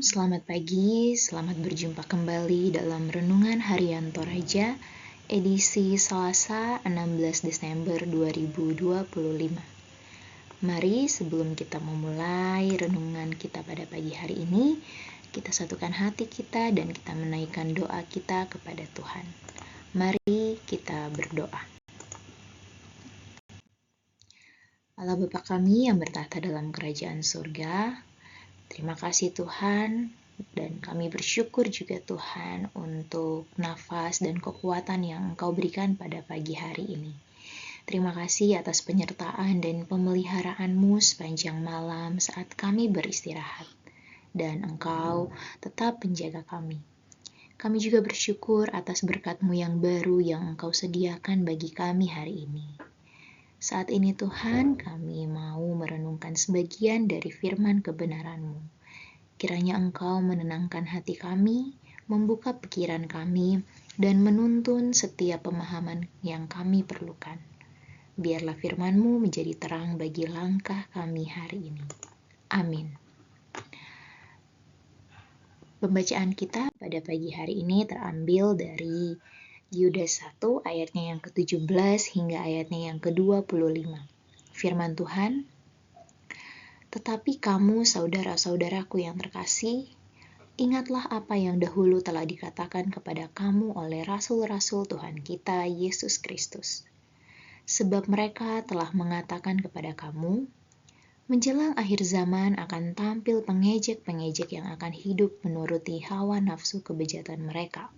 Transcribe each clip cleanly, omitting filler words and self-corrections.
Selamat pagi, selamat berjumpa kembali dalam Renungan Harian Toraja, edisi Selasa 16 Desember 2025. Mari sebelum kita memulai renungan kita pada pagi hari ini, kita satukan hati kita dan kita menaikkan doa kita kepada Tuhan. Mari kita berdoa. Allah Bapa kami yang bertahta dalam kerajaan surga, terima kasih Tuhan, dan kami bersyukur juga Tuhan untuk nafas dan kekuatan yang Engkau berikan pada pagi hari ini. Terima kasih atas penyertaan dan pemeliharaanmu sepanjang malam saat kami beristirahat, dan Engkau tetap menjaga kami. Kami juga bersyukur atas berkat-Mu yang baru yang Engkau sediakan bagi kami hari ini. Saat ini Tuhan, kami mau merenungkan sebagian dari firman kebenaran-Mu. Kiranya Engkau menenangkan hati kami, membuka pikiran kami, dan menuntun setiap pemahaman yang kami perlukan. Biarlah firman-Mu menjadi terang bagi langkah kami hari ini. Amin. Pembacaan kita pada pagi hari ini terambil dari Yudas 1 ayatnya yang ke-17 hingga ayatnya yang ke-25. Firman Tuhan, "Tetapi kamu saudara-saudaraku yang terkasih, ingatlah apa yang dahulu telah dikatakan kepada kamu oleh rasul-rasul Tuhan kita Yesus Kristus. Sebab mereka telah mengatakan kepada kamu, menjelang akhir zaman akan tampil pengejek-pengejek yang akan hidup menuruti hawa nafsu kebejatan mereka.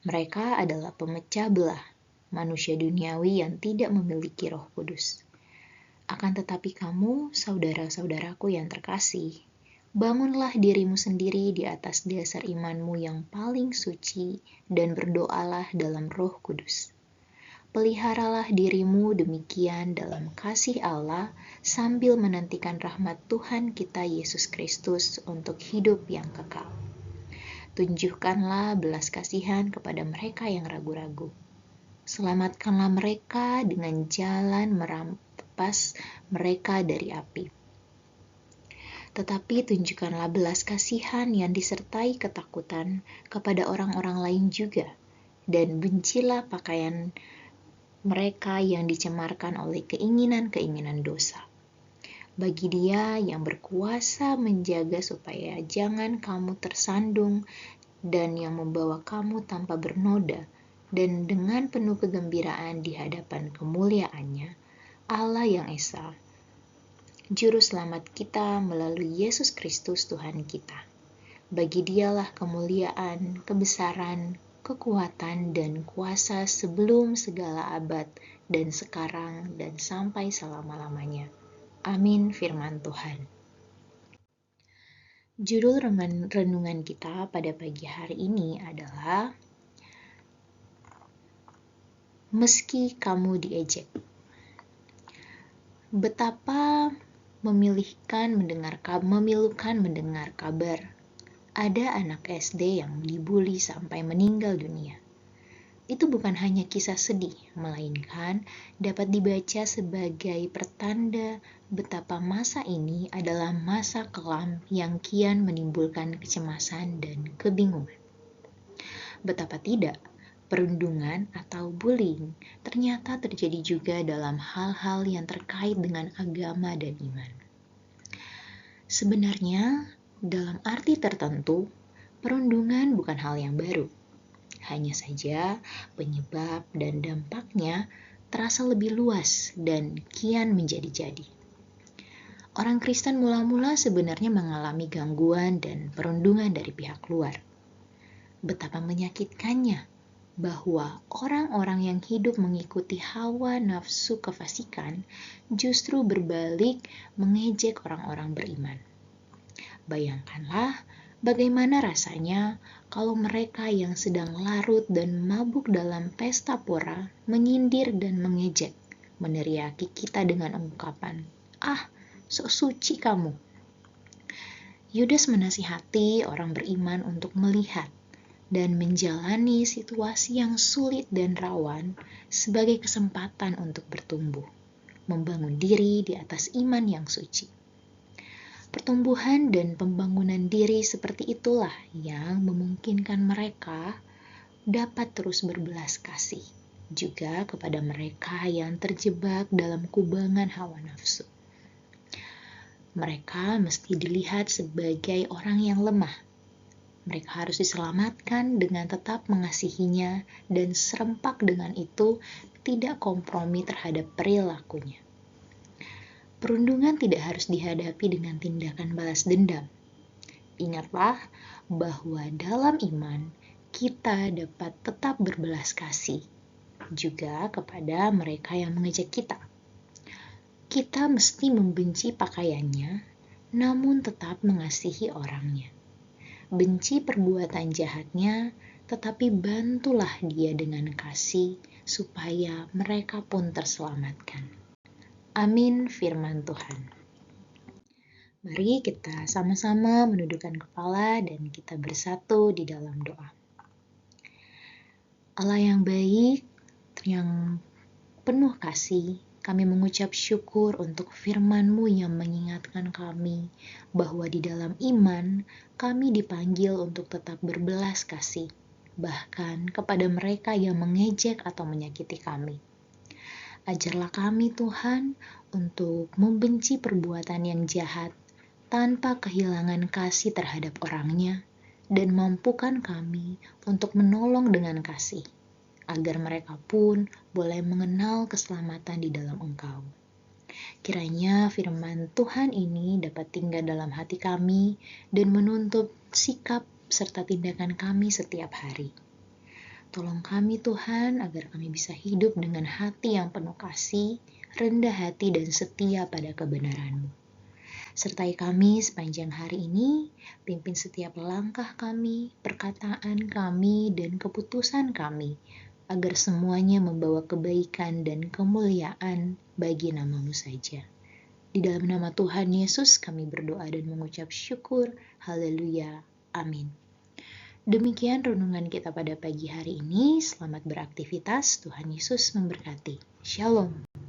Mereka adalah pemecah belah, manusia duniawi yang tidak memiliki Roh Kudus. Akan tetapi kamu, saudara-saudaraku yang terkasih, bangunlah dirimu sendiri di atas dasar imanmu yang paling suci dan berdoalah dalam Roh Kudus. Peliharalah dirimu demikian dalam kasih Allah sambil menantikan rahmat Tuhan kita Yesus Kristus untuk hidup yang kekal. Tunjukkanlah belas kasihan kepada mereka yang ragu-ragu. Selamatkanlah mereka dengan jalan merampas mereka dari api. Tetapi tunjukkanlah belas kasihan yang disertai ketakutan kepada orang-orang lain juga, dan bencilah pakaian mereka yang dicemarkan oleh keinginan-keinginan dosa. Bagi Dia yang berkuasa menjaga supaya jangan kamu tersandung dan yang membawa kamu tanpa bernoda dan dengan penuh kegembiraan di hadapan kemuliaan-Nya, Allah yang Esa, Juru Selamat kita melalui Yesus Kristus Tuhan kita. Bagi Dialah kemuliaan, kebesaran, kekuatan, dan kuasa sebelum segala abad dan sekarang dan sampai selama-lamanya. Amin. Firman Tuhan. Judul renungan kita pada pagi hari ini adalah Meski Kamu Diejek. Betapa memilukan mendengar kabar ada anak SD yang dibully sampai meninggal dunia. Itu bukan hanya kisah sedih, melainkan dapat dibaca sebagai pertanda betapa masa ini adalah masa kelam yang kian menimbulkan kecemasan dan kebingungan. Betapa tidak, perundungan atau bullying ternyata terjadi juga dalam hal-hal yang terkait dengan agama dan iman. Sebenarnya, dalam arti tertentu, perundungan bukan hal yang baru. Hanya saja penyebab dan dampaknya terasa lebih luas dan kian menjadi-jadi. Orang Kristen mula-mula sebenarnya mengalami gangguan dan perundungan dari pihak luar. Betapa menyakitkannya bahwa orang-orang yang hidup mengikuti hawa nafsu kefasikan justru berbalik mengejek orang-orang beriman. Bayangkanlah bagaimana rasanya kalau mereka yang sedang larut dan mabuk dalam pesta pora menyindir dan mengejek, meneriaki kita dengan ungkapan, "Ah, sok suci kamu." Yudas menasihati orang beriman untuk melihat dan menjalani situasi yang sulit dan rawan sebagai kesempatan untuk bertumbuh, membangun diri di atas iman yang suci. Pertumbuhan dan pembangunan diri seperti itulah yang memungkinkan mereka dapat terus berbelas kasih juga kepada mereka yang terjebak dalam kubangan hawa nafsu. Mereka mesti dilihat sebagai orang yang lemah. Mereka harus diselamatkan dengan tetap mengasihinya dan serempak dengan itu tidak kompromi terhadap perilakunya. Perundungan tidak harus dihadapi dengan tindakan balas dendam. Ingatlah bahwa dalam iman kita dapat tetap berbelas kasih juga kepada mereka yang mengejek kita. Kita mesti membenci pakaiannya, namun tetap mengasihi orangnya. Benci perbuatan jahatnya, tetapi bantulah dia dengan kasih, supaya mereka pun terselamatkan. Amin firman Tuhan. Mari kita sama-sama menundukkan kepala dan kita bersatu di dalam doa. Allah yang baik, yang penuh kasih, kami mengucap syukur untuk firman-Mu yang mengingatkan kami bahwa di dalam iman kami dipanggil untuk tetap berbelas kasih, bahkan kepada mereka yang mengejek atau menyakiti kami. Ajarlah kami Tuhan untuk membenci perbuatan yang jahat tanpa kehilangan kasih terhadap orangnya, dan mampukan kami untuk menolong dengan kasih, agar mereka pun boleh mengenal keselamatan di dalam Engkau. Kiranya firman Tuhan ini dapat tinggal dalam hati kami dan menuntut sikap serta tindakan kami setiap hari. Tolong kami Tuhan agar kami bisa hidup dengan hati yang penuh kasih, rendah hati dan setia pada kebenaran-Mu. Sertai kami sepanjang hari ini, pimpin setiap langkah kami, perkataan kami, dan keputusan kami, agar semuanya membawa kebaikan dan kemuliaan bagi nama-Mu saja. Di dalam nama Tuhan Yesus kami berdoa dan mengucap syukur. Haleluya. Amin. Demikian renungan kita pada pagi hari ini. Selamat beraktivitas. Tuhan Yesus memberkati. Shalom.